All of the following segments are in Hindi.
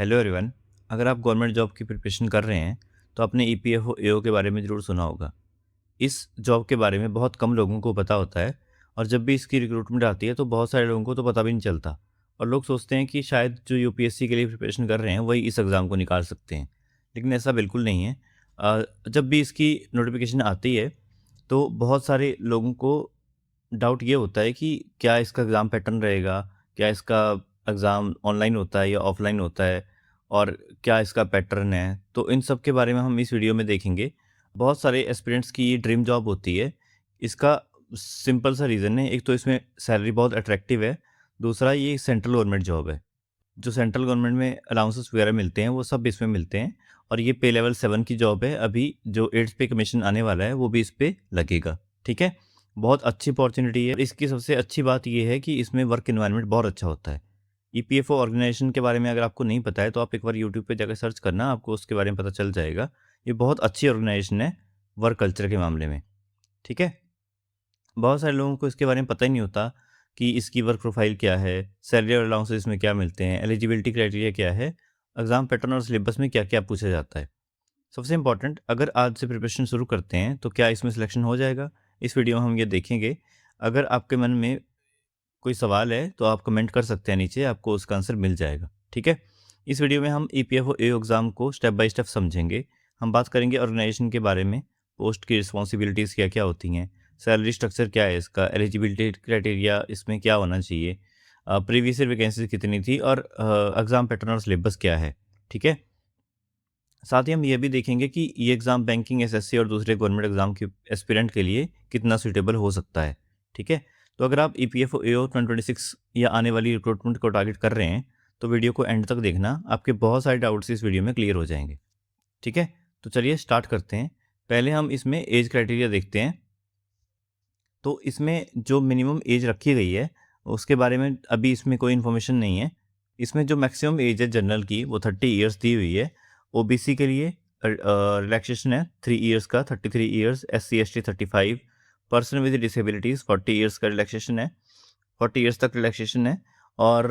Hello everyone. अगर आप गवर्नमेंट जॉब की प्रिपरेशन कर रहे हैं तो आपने ईपीएफओ एओ के बारे में ज़रूर सुना होगा। इस जॉब के बारे में बहुत कम लोगों को पता होता है और जब भी इसकी रिक्रूटमेंट आती है तो बहुत सारे लोगों को तो पता भी नहीं चलता और लोग सोचते हैं कि शायद जो यूपीएससी के लिए प्रिपरेशन कर रहे हैं वही इस एग्ज़ाम को निकाल सकते हैं। लेकिन ऐसा बिल्कुल नहीं है। जब भी इसकी नोटिफिकेशन आती है तो बहुत सारे लोगों को डाउट ये होता है कि क्या इसका एग्ज़ाम पैटर्न रहेगा, क्या इसका एग्ज़ाम ऑनलाइन होता है या ऑफ़लाइन होता है और क्या इसका पैटर्न है। तो इन सब के बारे में हम इस वीडियो में देखेंगे। बहुत सारे एस्पिरेंट्स की ये ड्रीम जॉब होती है। इसका सिंपल सा रीज़न है, एक तो इसमें सैलरी बहुत अट्रैक्टिव है, दूसरा ये सेंट्रल गवर्नमेंट जॉब है। जो सेंट्रल गवर्नमेंट में अलाउंसेस वगैरह मिलते हैं वो सब इसमें मिलते हैं और ये पे लेवल 7 की जॉब है। अभी जो 8th पे कमीशन आने वाला है वो भी इस पे लगेगा, ठीक है? बहुत अच्छी अपॉर्च्युनिटी है। इसकी सबसे अच्छी बात ये है कि इसमें वर्क एनवायरनमेंट बहुत अच्छा होता है। ईपीएफओ ऑर्गेनाइजेशन के बारे में अगर आपको नहीं पता है तो आप एक बार यूट्यूब पे जाकर सर्च करना, आपको उसके बारे में पता चल जाएगा। ये बहुत अच्छी ऑर्गेनाइजेशन है वर्क कल्चर के मामले में, ठीक है? बहुत सारे लोगों को इसके बारे में पता ही नहीं होता कि इसकी वर्क प्रोफाइल क्या है, सैलरी और अलाउंसेस इसमें क्या मिलते हैं, एलिजिबिलिटी क्राइटेरिया क्या है, एग्ज़ाम पैटर्न और सिलेबस में क्या-क्या पूछा जाता है। सबसे इम्पोर्टेंट, अगर आज से प्रिपरेशन शुरू करते हैं तो क्या इसमें सिलेक्शन हो जाएगा? इस वीडियो में हम ये देखेंगे। अगर आपके मन में कोई सवाल है तो आप कमेंट कर सकते हैं नीचे, आपको उसका आंसर मिल जाएगा, ठीक है? इस वीडियो में हम ईपीएफओ एओ एग्ज़ाम को स्टेप बाय स्टेप समझेंगे। हम बात करेंगे ऑर्गेनाइजेशन के बारे में, पोस्ट की रिस्पॉन्सिबिलिटीज़ क्या-क्या होती हैं, सैलरी स्ट्रक्चर क्या है इसका, एलिजिबिलिटी क्राइटेरिया इसमें क्या होना चाहिए, प्रीवियस ईयर वैकेंसीज़ कितनी थी और एग्ज़ाम पैटर्न और सिलेबस क्या है, ठीक है? साथ ही हम ये भी देखेंगे कि ये एग्ज़ाम बैंकिंग, एसएससी और दूसरे गवर्नमेंट एग्ज़ाम के एस्पिरेंट के लिए कितना सूटेबल हो सकता है, ठीक है? तो अगर आप ईपीएफओ एओ 2026 या आने वाली रिक्रूटमेंट को टारगेट कर रहे हैं, तो वीडियो को एंड तक देखना, आपके बहुत सारे डाउट्स इस वीडियो में क्लियर हो जाएँगे, ठीक है? तो चलिए स्टार्ट करते हैं। पहले हम इसमें ऐज क्राइटेरिया देखते हैं। तो इसमें जो मिनिमम ऐज रखी गई है, उसके बारे में अभी इसमें कोई इन्फॉर्मेशन नहीं है। इसमें जो मैक्सिमम ऐज है जनरल की वो 30 इयर्स दी हुई है। ओबीसी के लिए रिलैक्सेशन है 3 इयर्स का, 33 years, SC ST 35, person with disabilities 40 years का रिलैक्सेशन है, 40 इयर्स तक रिलैक्सेशन है। और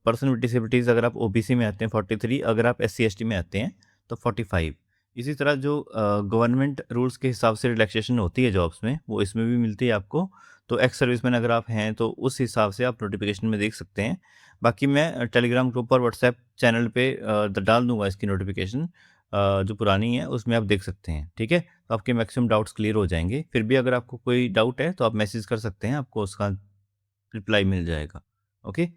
पर्सन विद डिसेबिलिटीज़ अगर आप ओबीसी में आते हैं 43, अगर आप एससी एसटी में आते हैं तो 45। इसी तरह जो गवर्नमेंट रूल्स के हिसाब से रिलैक्सेशन होती है जॉब्स में, वो इसमें भी मिलती है आपको। तो एक्स सर्विसमैन अगर आप हैं तो उस हिसाब से आप नोटिफिकेशन में देख सकते हैं। बाकी मैं टेलीग्राम ग्रुप और व्हाट्सएप चैनल पे डाल दूँगा इसकी नोटिफिकेशन, जो पुरानी है उसमें आप देख सकते हैं, ठीक है? तो आपके मैक्सिमम डाउट्स क्लियर हो जाएँगे। फिर भी अगर आपको कोई डाउट है तो आप मैसेज कर सकते हैं, आपको उसका रिप्लाई मिल जाएगा। ओके?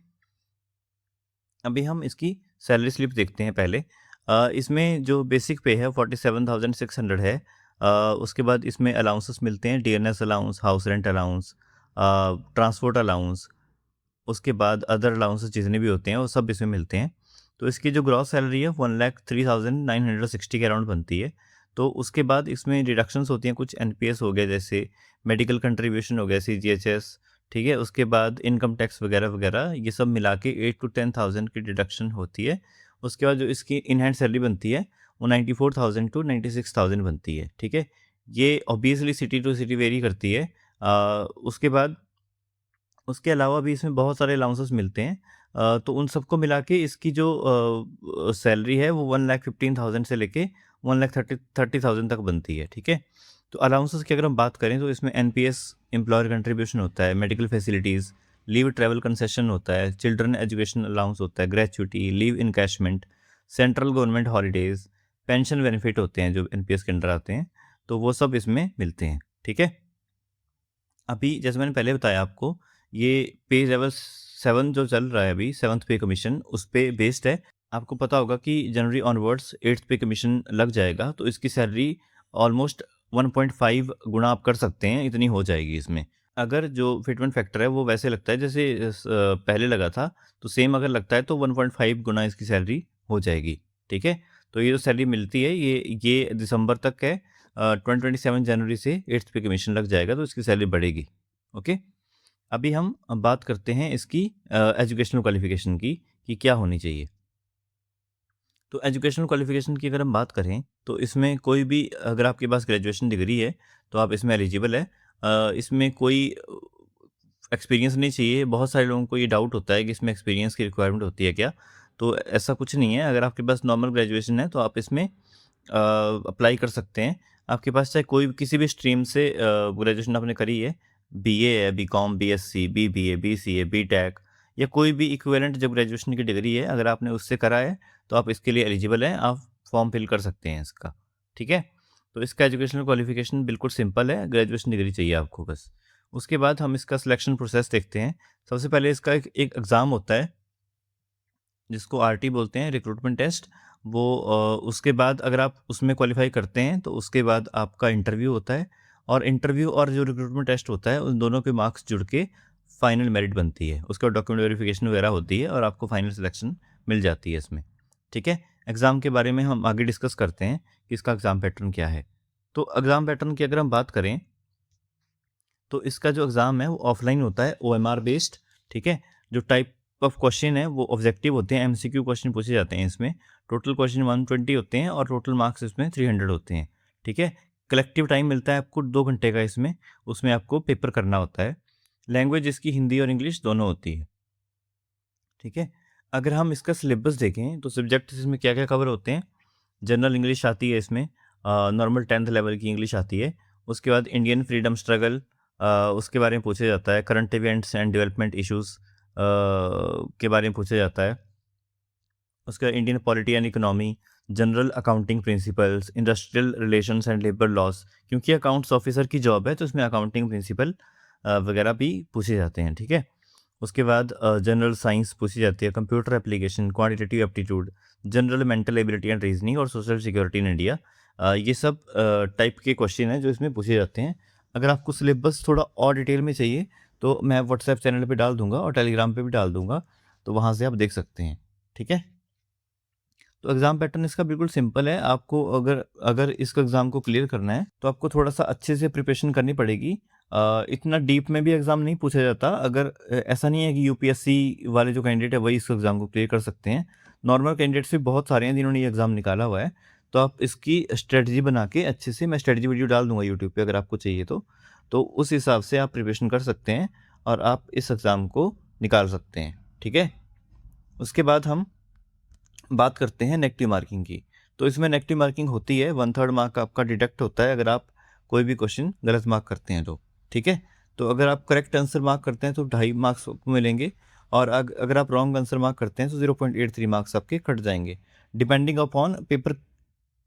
अभी हम इसकी सैलरी स्लिप देखते हैं पहले। इसमें जो बेसिक पे है 47,600 है। उसके बाद इसमें अलाउंसेस मिलते हैं, DNS allowance, house rent allowance, transport allowance, उसके बाद अदर अलाउंसेस जितने भी होते हैं वो सब इसमें मिलते हैं। तो इसकी जो ग्रॉस सैलरी है 1,03,960 के अराउंड बनती है। तो उसके बाद इसमें डिडक्शंस होती हैं, कुछ एनपीएस हो गया, जैसे मेडिकल कंट्रीब्यूशन हो गया, सीजीएचएस, ठीक है? उसके बाद इनकम टैक्स वगैरह-वगैरह, ये सब मिला के 8 टू 10,000 की डिडक्शन होती है। उसके बाद जो इसकी इन हैंड सैलरी बनती है वो 94,000 टू 96,000 बनती है, ठीक है? ये obviously city to city vary करती है। उसके बाद उसके अलावा भी इसमें बहुत सारे अलाउंसेस मिलते हैं। तो उन सबको मिला के इसकी जो सैलरी है वो 1,15,000 से लेके 1,30,000 तक बनती है, ठीक है? तो अलाउंसेस की अगर हम बात करें तो इसमें एनपीएस, एम्प्लॉयर कंट्रीब्यूशन होता है, medical facilities, leave travel concession होता है, चिल्ड्रन एजुकेशन अलाउंस होता है, gratuity, leave encashment, central government holidays, pension benefit होते हैं जो एनपीएस के अंडर आते हैं, तो वो सब इसमें मिलते हैं, ठीक है? अभी जैसे मैंने पहले बताया आपको, ये पे लेवल 7 जो चल रहा है अभी, 7th पे कमीशन उस पे बेस्ड है। आपको पता होगा कि जनवरी ऑनवर्ड्स 8th पे कमीशन लग जाएगा, तो इसकी सैलरी ऑलमोस्ट 1.5 गुना आप कर सकते हैं, इतनी हो जाएगी इसमें। अगर जो फिटमेंट फैक्टर है वो वैसे लगता है जैसे पहले लगा था, तो सेम अगर लगता है तो 1.5 गुना इसकी सैलरी हो जाएगी, ठीक है? तो ये जो सैलरी मिलती है ये दिसंबर तक है। 2027 जनवरी से 8th पे कमीशन लग जाएगा तो इसकी सैलरी बढ़ेगी। ओके? अभी हम बात करते हैं इसकी एजुकेशनल क्वालिफ़िकेशन की, कि क्या होनी चाहिए। तो एजुकेशनल क्वालिफ़िकेशन की अगर हम बात करें, तो इसमें कोई भी, अगर आपके पास ग्रेजुएशन डिग्री है, तो आप इसमें एलिजिबल है। इसमें कोई एक्सपीरियंस नहीं चाहिए। बहुत सारे लोगों को ये डाउट होता है कि इसमें एक्सपीरियंस की रिक्वायरमेंट होती है क्या? तो ऐसा कुछ नहीं है, अगर आपके पास नॉर्मल ग्रेजुएशन है तो आप इसमें अप्लाई कर सकते हैं। आपके पास चाहे कोई भी किसी भी स्ट्रीम से ग्रेजुएशन आपने करी है, बीए है, BCom, BSc, BBA, BCA, BTech या कोई भी इक्विवेलेंट जब ग्रेजुएशन की डिग्री है, अगर आपने उससे करा है तो आप इसके लिए एलिजिबल हैं, आप फॉर्म फिल कर सकते हैं इसका, ठीक है? तो इसका एजुकेशनल क्वालिफिकेशन बिल्कुल सिंपल है, ग्रेजुएशन डिग्री चाहिए आपको बस। उसके बाद हम इसका सिलेक्शन प्रोसेस देखते हैं। सबसे पहले इसका एक एग्ज़ाम होता है जिसको आरटी बोलते हैं, रिक्रूटमेंट टेस्ट। वो उसके बाद अगर आप उसमें क्वालिफाई करते हैं तो उसके बाद आपका इंटरव्यू होता है, और इंटरव्यू और जो रिक्रूटमेंट टेस्ट होता है उन दोनों के मार्क्स जुड़ के फाइनल मेरिट बनती है। उसके बाद डॉक्यूमेंट वेरिफिकेशन वगैरह होती है और आपको फाइनल सिलेक्शन मिल जाती है इसमें, ठीक है? एग्ज़ाम के बारे में हम आगे डिस्कस करते हैं कि इसका एग्ज़ाम पैटर्न क्या है। तो एग्ज़ाम पैटर्न की अगर हम बात करें तो इसका जो एग्ज़ाम है वो ऑफलाइन होता है, ओएमआर बेस्ड, ठीक है? जो टाइप ऑफ क्वेश्चन है वो ऑब्जेक्टिव होते हैं, एमसीक्यू क्वेश्चन पूछे जाते हैं इसमें। टोटल क्वेश्चन 120 होते हैं और टोटल मार्क्स इसमें 300 होते हैं, ठीक है? कलेक्टिव टाइम मिलता है आपको 2 घंटे का इसमें, उसमें आपको पेपर करना होता है। लैंग्वेज इसकी हिंदी और इंग्लिश दोनों होती है, ठीक है? अगर हम इसका सिलेबस देखें तो सब्जेक्ट इसमें क्या-क्या कवर होते हैं। जनरल इंग्लिश आती है इसमें, नॉर्मल 10th लेवल की इंग्लिश आती है। उसके बाद इंडियन फ्रीडम स्ट्रगल उसके बारे में पूछा जाता है। Current events and development issues के बारे में पूछा जाता है। उसके बाद Indian polity and economy, general accounting principles, industrial relations and labour laws, क्योंकि अकाउंट्स ऑफिसर की जॉब है तो इसमें अकाउंटिंग प्रिंसिपल वगैरह भी पूछे जाते हैं, ठीक है? उसके बाद जनरल साइंस पूछी जाती है, computer application, quantitative aptitude, general mental ability and reasoning और सोशल सिक्योरिटी इन इंडिया। ये सब टाइप के क्वेश्चन हैं जो इसमें पूछे जाते हैं। अगर आपको सिलेबस थोड़ा और डिटेल में चाहिए तो मैं व्हाट्सएप चैनल पे डाल दूंगा और टेलीग्राम पे भी डाल दूंगा, तो वहाँ से आप देख सकते हैं, ठीक है? तो एग्ज़ाम पैटर्न इसका बिल्कुल सिंपल है। आपको अगर अगर इस एग्ज़ाम को क्लियर करना है तो आपको थोड़ा-सा अच्छे से प्रिपरेशन करनी पड़ेगी। इतना डीप में भी एग्ज़ाम नहीं पूछा जाता। अगर ऐसा नहीं है कि यूपीएससी वाले जो कैंडिडेट है वही इस एग्ज़ाम को क्लियर कर सकते हैं। नॉर्मल कैंडिडेट्स भी बहुत सारे हैं जिन्होंने ये एग्ज़ाम निकाला हुआ है। तो आप इसकी स्ट्रैटेजी बना के अच्छे से, मैं स्ट्रैटेजी वीडियो डाल दूँगा यूट्यूब पे अगर आपको चाहिए तो। तो उस हिसाब से आप प्रिपरेशन कर सकते हैं और आप इस एग्ज़ाम को निकाल सकते हैं, ठीक है? उसके बाद हम बात करते हैं नेगेटिव मार्किंग की। तो इसमें नेगेटिव मार्किंग होती है, 1/3 मार्क आपका डिडक्ट होता है अगर आप कोई भी क्वेश्चन गलत मार्क करते हैं तो, ठीक है? तो अगर आप करेक्ट आंसर मार्क करते हैं तो 2.5 मार्क्स आपको मिलेंगे, और अगर आप रॉन्ग आंसर मार्क करते हैं तो 0.83 मार्क्स आपके कट जाएंगे, डिपेंडिंग अपॉन पेपर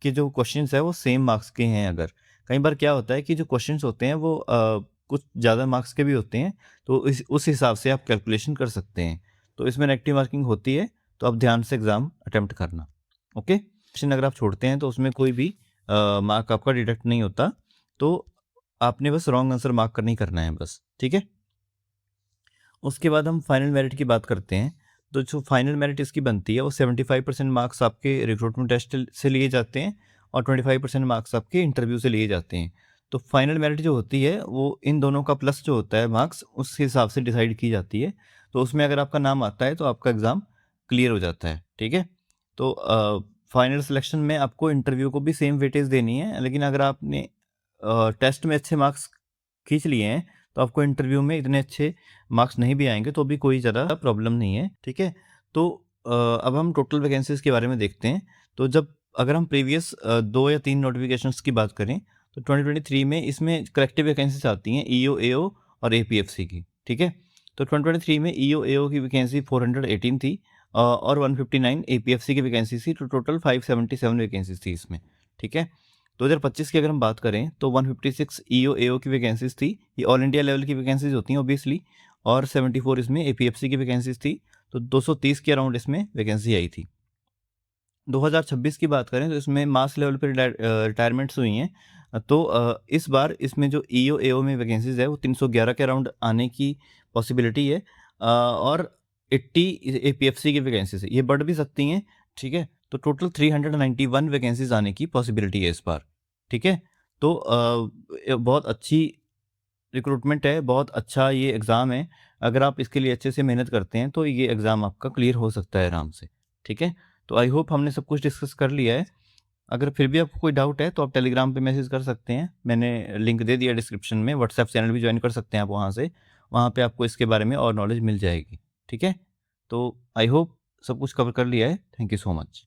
के जो क्वेश्चंस है वो सेम मार्क्स के हैं अगर। कई बार क्या होता है कि जो क्वेश्चंस होते हैं वो कुछ ज़्यादा मार्क्स के भी होते हैं, तो उस हिसाब से आप कैलकुलेशन कर सकते हैं। तो इसमें नेगेटिव मार्किंग होती है, तो आप ध्यान से एग्ज़ाम अटेम्प्ट करना, ओके? क्वेश्चन अगर आप छोड़ते हैं तो उसमें कोई भी मार्क आपका डिडक्ट नहीं होता, तो आपने बस रॉन्ग आंसर मार्क करना ही करना है बस, ठीक है? उसके बाद हम फाइनल मेरिट की बात करते हैं। तो जो फाइनल मेरिट इसकी बनती है वो 75% मार्क्स आपके रिक्रूटमेंट टेस्ट से लिए जाते हैं और 25% मार्क्स आपके इंटरव्यू से लिए जाते हैं। तो फाइनल मेरिट जो होती है वो इन दोनों का प्लस जो होता है मार्क्स, उस हिसाब से डिसाइड की जाती है। तो उसमें अगर आपका नाम आता है तो आपका एग्ज़ाम क्लियर हो जाता है, ठीक है? तो फाइनल सिलेक्शन में आपको इंटरव्यू को भी सेम वेटेज देनी है, लेकिन अगर आपने टेस्ट में अच्छे मार्क्स खींच लिए हैं तो आपको इंटरव्यू में इतने अच्छे मार्क्स नहीं भी आएँगे तो भी कोई ज़्यादा प्रॉब्लम नहीं है, ठीक है? तो अब हम टोटल वैकेंसीज़ के बारे में देखते हैं। तो जब अगर हम प्रीवियस 2 या 3 नोटिफ़िकेशंस की बात करें तो 2023 में इसमें कलेक्टिव वैकेंसीज़ आती हैं ईओ, एओ और एपीएफसी की, ठीक है? तो 2023 में ईओ, एओ की वैकेंसी 418 थी, और 159 एपीएफसी की वैकेंसी थी, तो टोटल 577 वैकेंसीज़ थी इसमें, ठीक है? 2025 की अगर हम बात करें तो 156 ईओ, एओ की वैकेंसीज़ थी। ये ऑल इंडिया लेवल की वैकेंसीज़ होती हैं ऑब्वियसली, और 74 इसमें एपीएफसी की वैकेंसीज़ थी। तो 230 के अराउंड इसमें वैकेंसी आई थी। 2026 की बात करें तो इसमें मास लेवल पे रिटायरमेंट्स हुई हैं। तो इस बार इसमें जो ईओ, एओ में वैकेंसीज़ है वो 311 के अराउंड आने की पॉसिबिलिटी है, और 80 एपीएफसी की वैकेंसीज़ है। ये बढ़ भी सकती हैं, ठीक है? तो टोटल 391 वैकेंसीज़ आने की पॉसिबिलिटी है इस बार, ठीक है? तो बहुत अच्छी रिक्रूटमेंट है, बहुत अच्छा ये एग्ज़ाम है। अगर आप इसके लिए अच्छे से मेहनत करते हैं तो ये एग्ज़ाम आपका क्लियर हो सकता है आराम से, ठीक है? तो आई होप हमने सब कुछ डिस्कस कर लिया है। अगर फिर भी आपको कोई डाउट है तो आप टेलीग्राम पे मैसेज कर सकते हैं। मैंने लिंक दे दिया डिस्क्रिप्शन में, व्हाट्सएप चैनल भी जॉइन कर सकते हैं आप वहाँ से। वहाँ पे आपको इसके बारे में और नॉलेज मिल जाएगी, ठीक है? तो आई होप सब कुछ कवर कर लिया है। Thank you so much.